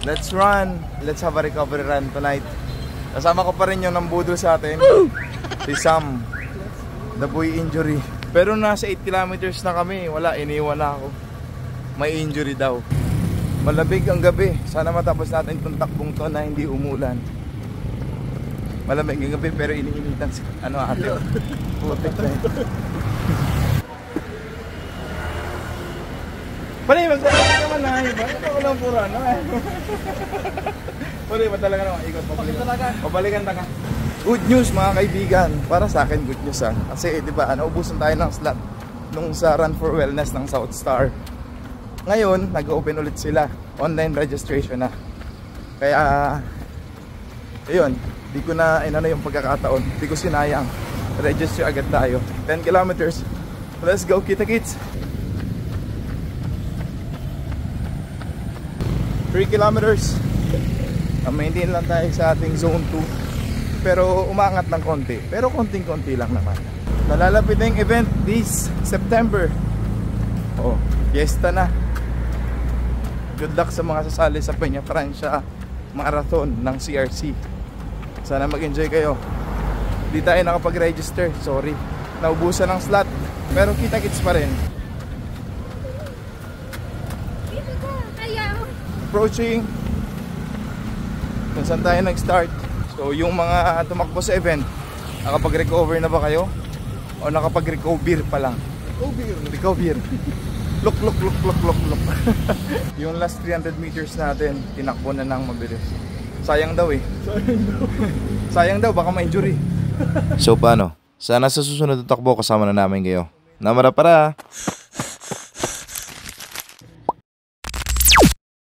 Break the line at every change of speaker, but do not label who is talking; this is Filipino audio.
Let's run. Let's have a recovery run tonight. Kasama ko pa rin yung nambudol sa atin. Si Sam. The boy injury. Pero nasa 8 kilometers na kami. Wala, iniwan na ako. May injury daw. Malabig ang gabi. Sana matapos natin itong takbong to na hindi umulan. Malamig ang gabi pero iniinitan si ate. Putik na ito. Pare, magdala naman na. Bakit ako lang pura na? Pare, ba talaga naman? Ikot, pabalikan ka. Good news mga kaibigan. Para sa akin good news ha. Kasi di ba, naubusan tayo ng slot nung sa Run for Wellness ng South Star. Ngayon, nag-open ulit sila. Online registration na. Kaya, ayun, di ko na inano yung pagkakataon. Di ko sinayang. Register agad tayo. 10 kilometers. Let's go, kita-kits! 3 kilometers. Maintain lang tayo sa ating zone 2. Pero umangat ng konti. Pero konting-konti lang naman. Nalalapit na yung event this September. Oh, fiesta na. Good luck sa mga sasali sa Peña Francia Marathon ng CRC. Sana mag-enjoy kayo. Di tayo nakapag-register. Sorry. Naubusan ng slot. Pero kita-kits pa rin. Approaching kung saan tayo nag-start. So yung mga tumakbo sa event, nakapag-recover na ba kayo? O nakapag-recover pa lang? Recover. Look. Yung last 300 meters natin, tinakbo na ng mabilis. Sayang daw eh. Sayang daw, baka ma-injury.
So paano? Sana sa susunod na takbo kasama na namin kayo. Namara para!